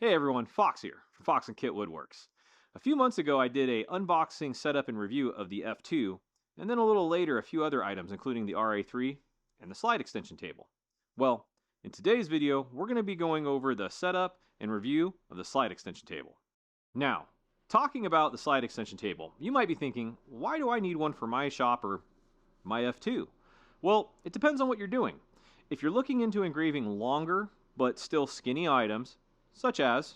Hey everyone, Fox here from Fox and Kit Woodworks. A few months ago, I did a unboxing, setup, and review of the F2, and then a little later, a few other items, including the RA3 and the slide extension table. Well, in today's video, we're going to be going over the setup and review of the slide extension table. Now, talking about the slide extension table, you might be thinking, why do I need one for my shop or my F2? Well, it depends on what you're doing. If you're looking into engraving longer but still skinny items, such as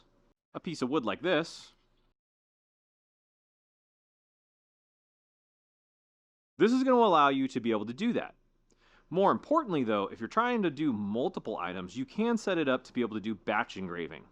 a piece of wood like this is going to allow you to be able to do that. More importantly though, if you're trying to do multiple items, you can set it up to be able to do batch engraving,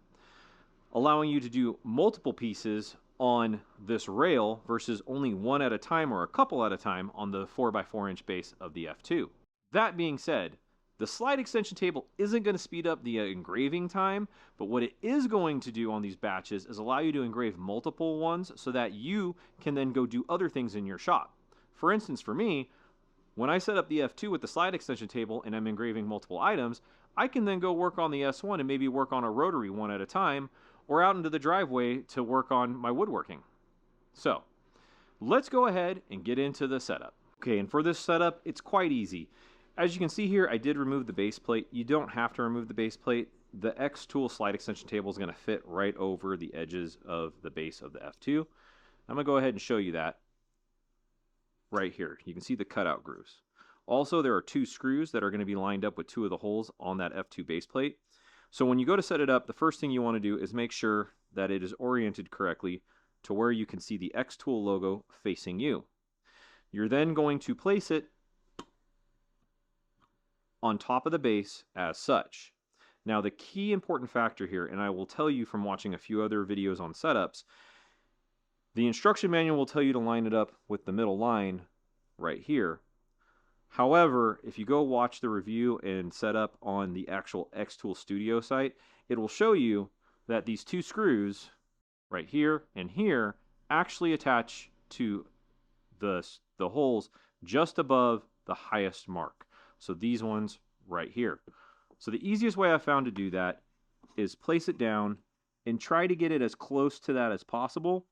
allowing you to do multiple pieces on this rail versus only one at a time or a couple at a time on the 4x4-inch base of the F2. That being said, the slide extension table isn't going to speed up the engraving time, but what it is going to do on these batches is allow you to engrave multiple ones so that you can then go do other things in your shop. For instance, for me, when I set up the F2 with the slide extension table and I'm engraving multiple items, I can then go work on the S1 and maybe work on a rotary one at a time, or out into the driveway to work on my woodworking. So, let's go ahead and get into the setup. Okay, and for this setup, it's quite easy. As you can see here, I did remove the base plate. You don't have to remove the base plate. The xTool slide extension table is going to fit right over the edges of the base of the F2. I'm going to go ahead and show you that right here. You can see the cutout grooves. Also, there are two screws that are going to be lined up with two of the holes on that F2 base plate. So when you go to set it up, the first thing you want to do is make sure that it is oriented correctly to where you can see the xTool logo facing you. You're then going to place it on top of the base as such. Now the key important factor here, and I will tell you from watching a few other videos on setups, the instruction manual will tell you to line it up with the middle line right here. However, if you go watch the review and setup on the actual xTool Studio site, it will show you that these two screws right here and here actually attach to the holes just above the highest mark. So these ones right here. So the easiest way I've found to do that is place it down and try to get it as close to that as possible.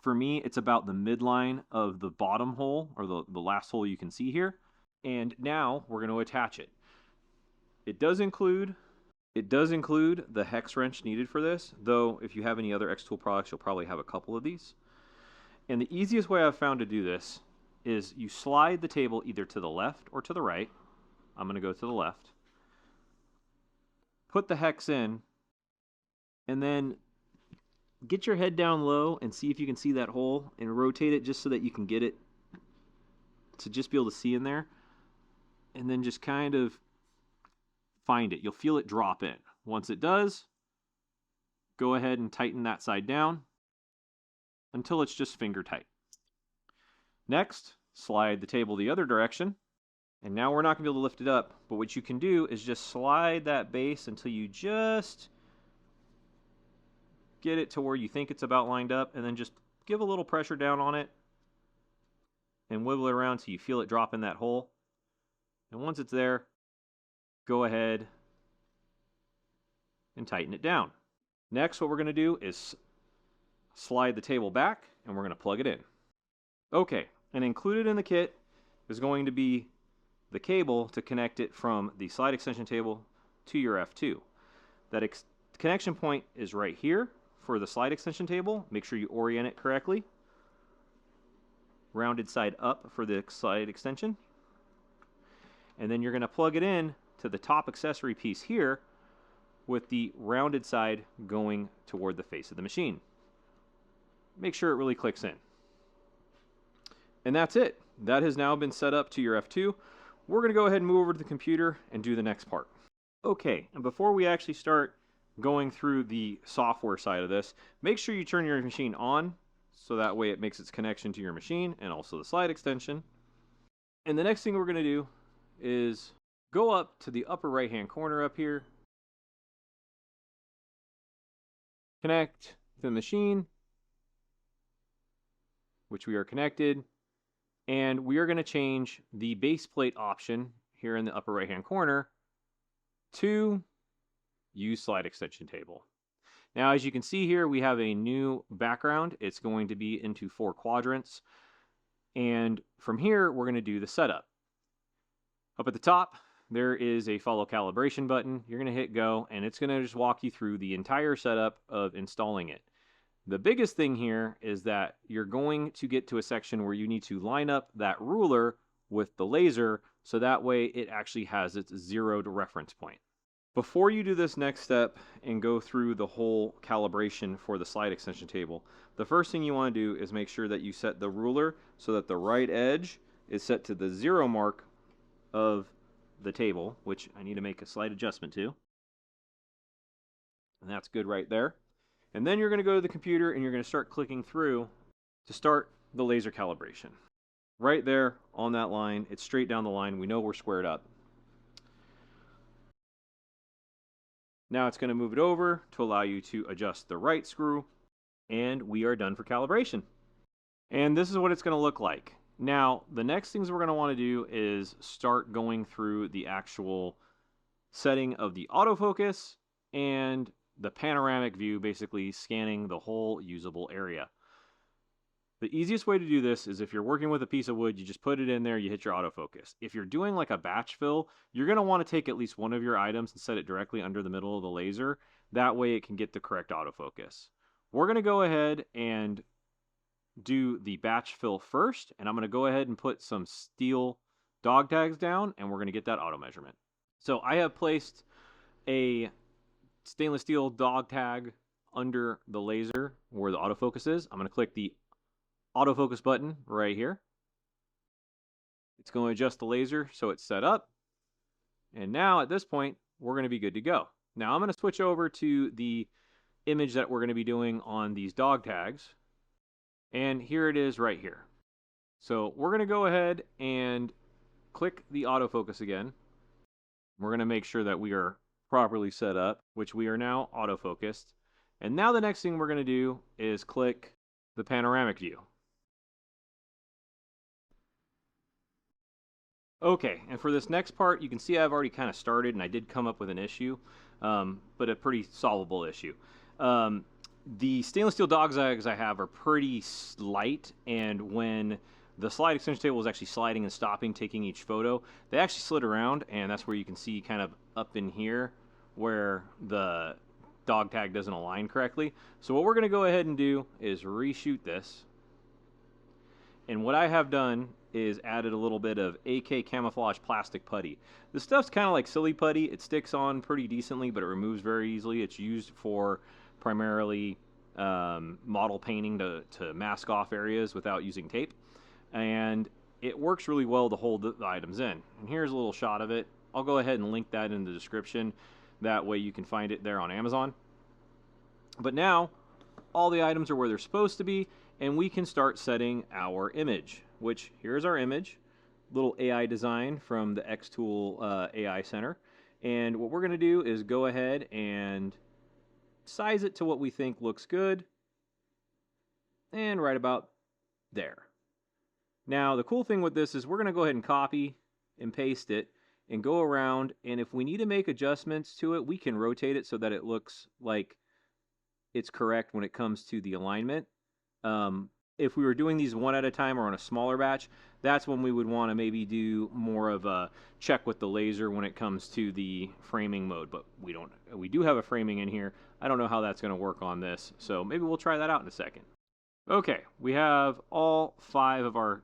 For me, it's about the midline of the bottom hole, or the last hole you can see here. And now we're going to attach it. It does include the hex wrench needed for this, though if you have any other xTool products, you'll probably have a couple of these. And the easiest way I've found to do this is you slide the table either to the left or to the right. I'm going to go to the left. Put the hex in, and then get your head down low and see if you can see that hole, and rotate it just so that you can get it to just be able to see in there. And then just kind of find it. You'll feel it drop in. Once it does, go ahead and tighten that side down until it's just finger tight. Next, slide the table the other direction, and now we're not going to be able to lift it up, but what you can do is just slide that base until you just get it to where you think it's about lined up, and then just give a little pressure down on it and wiggle it around till you feel it drop in that hole. And once it's there, go ahead and tighten it down. Next, what we're going to do is slide the table back, and we're going to plug it in. Okay. And included in the kit is going to be the cable to connect it from the slide extension table to your F2. That connection point is right here for the slide extension table. Make sure you orient it correctly. Rounded side up for the slide extension. And then you're going to plug it in to the top accessory piece here with the rounded side going toward the face of the machine. Make sure it really clicks in. And that's it. That has now been set up to your F2. We're going to go ahead and move over to the computer and do the next part. Okay, and before we actually start going through the software side of this, make sure you turn your machine on so that way it makes its connection to your machine and also the slide extension. And the next thing we're going to do is go up to the upper right hand corner up here, connect to the machine, which we are connected. And we are going to change the base plate option here in the upper right hand corner to use slide extension table. Now, as you can see here, we have a new background. It's going to be into 4 quadrants. And from here, we're going to do the setup. Up at the top, there is a follow calibration button. You're going to hit go, and it's going to just walk you through the entire setup of installing it. The biggest thing here is that you're going to get to a section where you need to line up that ruler with the laser, so that way it actually has its zeroed reference point. Before you do this next step and go through the whole calibration for the slide extension table, the first thing you want to do is make sure that you set the ruler so that the right edge is set to the 0 mark of the table, which I need to make a slight adjustment to. And that's good right there. And then you're going to go to the computer and you're going to start clicking through to start the laser calibration. Right there on that line, it's straight down the line. We know we're squared up. Now it's going to move it over to allow you to adjust the right screw, and we are done for calibration. And this is what it's going to look like. Now, the next things we're going to want to do is start going through the actual setting of the autofocus and the panoramic view, basically scanning the whole usable area. The easiest way to do this is if you're working with a piece of wood, you just put it in there, you hit your autofocus. If you're doing like a batch fill, you're going to want to take at least one of your items and set it directly under the middle of the laser. That way it can get the correct autofocus. We're going to go ahead and do the batch fill first, and I'm going to go ahead and put some steel dog tags down, and we're going to get that auto measurement. So I have placed a stainless steel dog tag under the laser where the autofocus is. I'm going to click the autofocus button right here. It's going to adjust the laser so it's set up. And now at this point, we're going to be good to go. Now I'm going to switch over to the image that we're going to be doing on these dog tags. And here it is right here. So we're going to go ahead and click the autofocus again. We're going to make sure that we are properly set up, which we are now autofocused. And now the next thing we're going to do is click the panoramic view. Okay, and for this next part, you can see I've already kind of started, and I did come up with an issue, but a pretty solvable issue. The stainless steel dog tags I have are pretty light, and when the slide extension table was actually sliding and stopping, taking each photo, they actually slid around, and that's where you can see kind of up in here where the dog tag doesn't align correctly. So what we're going to go ahead and do is reshoot this. And what I have done is added a little bit of AK camouflage plastic putty. This stuff's kind of like silly putty. It sticks on pretty decently, but it removes very easily. It's used for primarily model painting to mask off areas without using tape. And it works really well to hold the items in. And here's a little shot of it. I'll go ahead and link that in the description. That way you can find it there on Amazon. But now, all the items are where they're supposed to be, and we can start setting our image, which here's our image, little AI design from the xTool AI Center. And what we're going to do is go ahead and size it to what we think looks good, and right about there. Now, the cool thing with this is we're going to go ahead and copy and paste it and go around, and if we need to make adjustments to it, we can rotate it so that it looks like it's correct when it comes to the alignment. If we were doing these one at a time or on a smaller batch, that's when we would want to maybe do more of a check with the laser when it comes to the framing mode, but we do have a framing in here. I don't know how that's going to work on this, so maybe we'll try that out in a second. Okay, we have all 5 of our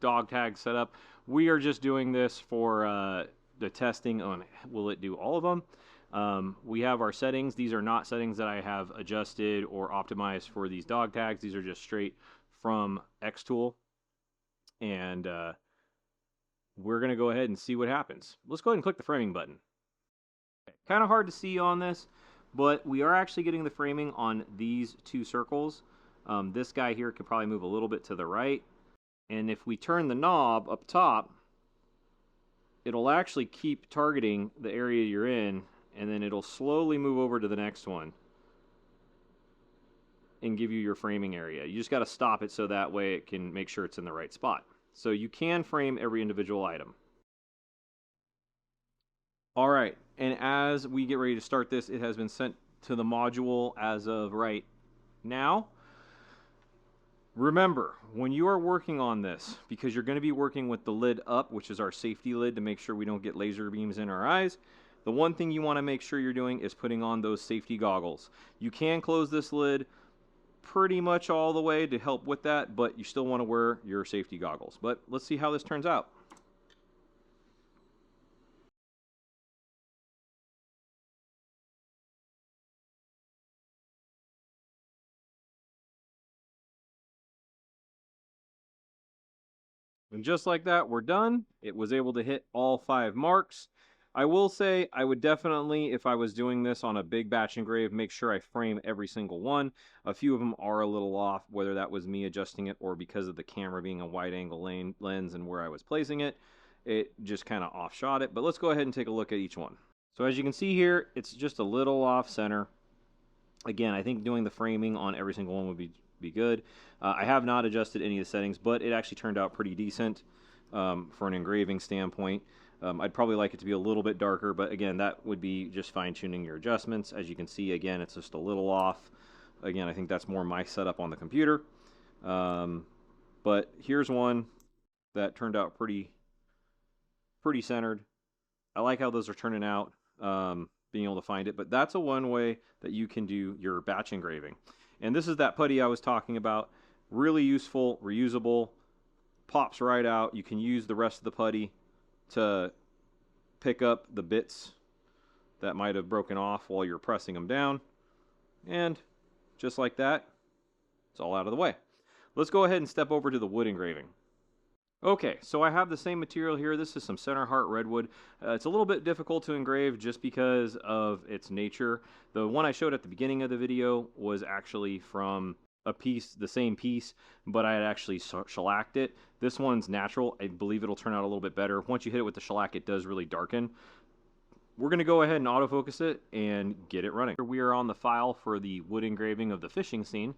dog tags set up. We are just doing this for the testing on will it do all of them. We have our settings. These are not settings that I have adjusted or optimized for these dog tags. These are just straight from xTool. And we're going to go ahead and see what happens. Let's go ahead and click the framing button. Okay. Kind of hard to see on this, but we are actually getting the framing on these 2 circles. This guy here could probably move a little bit to the right. And if we turn the knob up top, it'll actually keep targeting the area you're in, and then it'll slowly move over to the next one and give you your framing area. You just got to stop it so that way it can make sure it's in the right spot. So you can frame every individual item. All right, and as we get ready to start this, it has been sent to the module as of right now. Remember, when you are working on this, because you're going to be working with the lid up, which is our safety lid to make sure we don't get laser beams in our eyes, the one thing you want to make sure you're doing is putting on those safety goggles. You can close this lid pretty much all the way to help with that, but you still want to wear your safety goggles. But let's see how this turns out. And just like that, we're done. It was able to hit all 5 marks. I will say I would definitely, if I was doing this on a big batch engrave, make sure I frame every single one. A few of them are a little off, whether that was me adjusting it or because of the camera being a wide angle lens and where I was placing it. It just kind of offshot it. But let's go ahead and take a look at each one. So as you can see here, it's just a little off center. Again, I think doing the framing on every single one would be good. I have not adjusted any of the settings, but it actually turned out pretty decent for an engraving standpoint. I'd probably like it to be a little bit darker, but again, that would be just fine-tuning your adjustments. As you can see, again, it's just a little off. Again, I think that's more my setup on the computer. But here's one that turned out pretty centered. I like how those are turning out, being able to find it, but that's one way that you can do your batch engraving. And this is that putty I was talking about. Really useful, reusable, pops right out. You can use the rest of the putty to pick up the bits that might have broken off while you're pressing them down. And just like that, it's all out of the way. Let's go ahead and step over to the wood engraving. Okay, so I have the same material here. This is some center heart redwood. It's a little bit difficult to engrave just because of its nature. The one I showed at the beginning of the video was actually from a piece, the same piece, but I had actually shellacked it. This one's natural. I believe it'll turn out a little bit better. Once you hit it with the shellac, it does really darken. We're going to go ahead and autofocus it and get it running. We are on the file for the wood engraving of the fishing scene.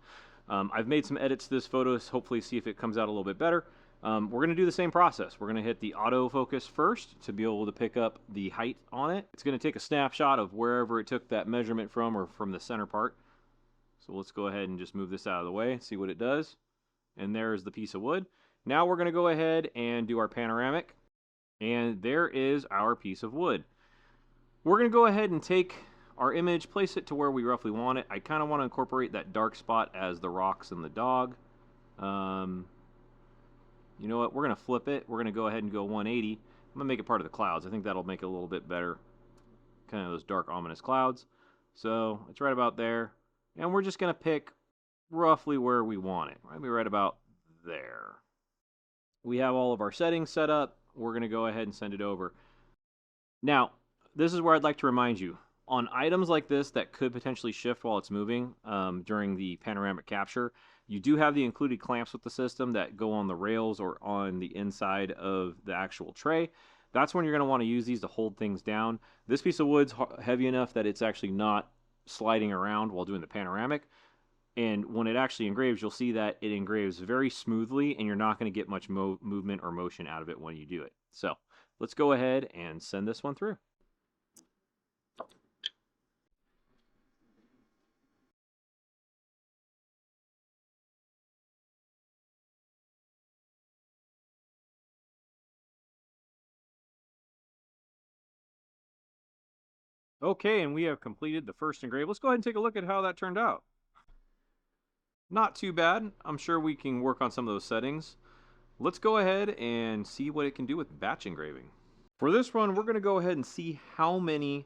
I've made some edits to this photo, so hopefully see if it comes out a little bit better. We're going to do the same process. We're going to hit the autofocus first to be able to pick up the height on it. It's going to take a snapshot of wherever it took that measurement from, or from the center part. So let's go ahead and just move this out of the way, see what it does. And there's the piece of wood. Now we're going to go ahead and do our panoramic. And there is our piece of wood. We're going to go ahead and take our image, place it to where we roughly want it. I kind of want to incorporate that dark spot as the rocks and the dog. You know what? We're going to flip it. We're going to go ahead and go 180. I'm going to make it part of the clouds. I think that'll make it a little bit better. Kind of those dark, ominous clouds. So it's right about there. And we're just going to pick roughly where we want it. Maybe right about there. We have all of our settings set up. We're going to go ahead and send it over. Now, this is where I'd like to remind you. On items like this that could potentially shift while it's moving during the panoramic capture, you do have the included clamps with the system that go on the rails or on the inside of the actual tray. That's when you're going to want to use these to hold things down. This piece of wood's heavy enough that it's actually not sliding around while doing the panoramic. And when it actually engraves, you'll see that it engraves very smoothly, and you're not going to get much movement or motion out of it when you do it. So let's go ahead and send this one through. Okay, and we have completed the first engrave. Let's go ahead and take a look at how that turned out. Not too bad. I'm sure we can work on some of those settings. Let's go ahead and see what it can do with batch engraving. For this one, we're going to go ahead and see how many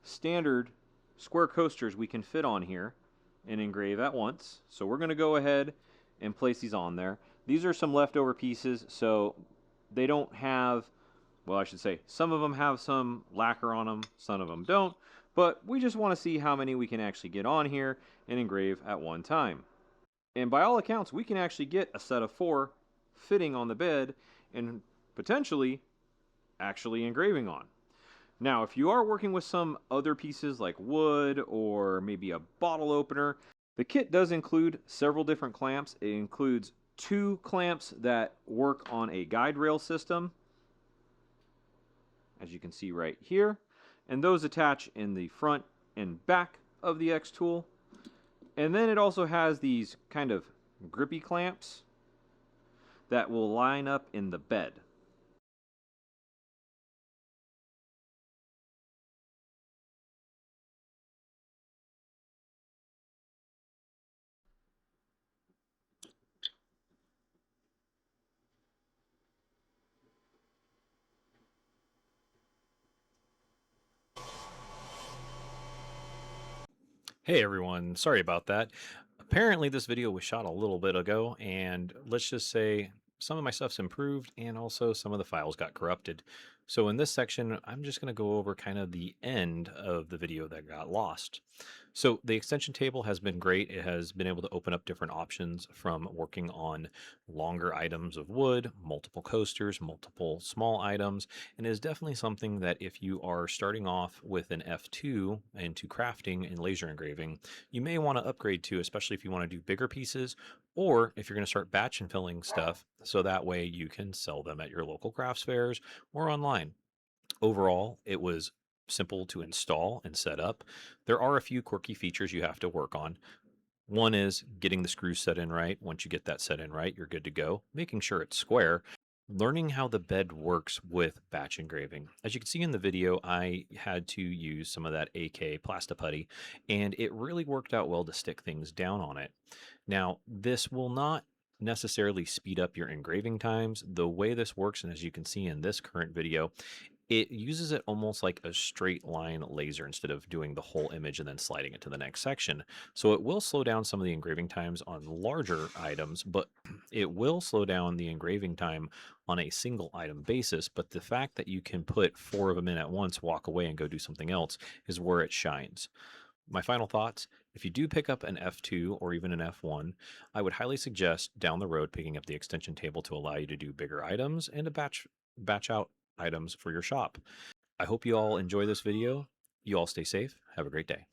standard square coasters we can fit on here and engrave at once. So we're going to go ahead and place these on there. These are some leftover pieces, so they don't have, well, I should say, some of them have some lacquer on them, some of them don't, but we just want to see how many we can actually get on here and engrave at one time. And by all accounts, we can actually get a set of 4 fitting on the bed and potentially actually engraving on. Now, if you are working with some other pieces like wood or maybe a bottle opener, the kit does include several different clamps. It includes 2 clamps that work on a guide rail system, as you can see right here, and those attach in the front and back of the xTool. And then it also has these kind of grippy clamps that will line up in the bed. Hey everyone, sorry about that. Apparently, this video was shot a little bit ago, and let's just say some of my stuff's improved and also some of the files got corrupted. So, in this section, I'm just going to go over kind of the end of the video that got lost. So, the extension table has been great. It has been able to open up different options from working on longer items of wood, multiple coasters, multiple small items, and is definitely something that if you are starting off with an F2 into crafting and laser engraving, you may want to upgrade to, especially if you want to do bigger pieces, or if you're going to start batch and filling stuff, so that way you can sell them at your local crafts fairs or online. Overall, it was simple to install and set up. There are a few quirky features you have to work on. One is getting the screws set in right. Once you get that set in right, you're good to go. Making sure it's square. Learning how the bed works with batch engraving. As you can see in the video, I had to use some of that AK Plastiputty, and it really worked out well to stick things down on it. Now, this will not necessarily speed up your engraving times. The way this works, and as you can see in this current video, it uses it almost like a straight line laser instead of doing the whole image and then sliding it to the next section. So it will slow down some of the engraving times on larger items, but it will slow down the engraving time on a single item basis. But the fact that you can put 4 of them in at once, walk away, and go do something else is where it shines. My final thoughts: if you do pick up an F2 or even an F1, I would highly suggest down the road picking up the extension table to allow you to do bigger items and to batch out items for your shop. I hope you all enjoy this video. You all stay safe. Have a great day.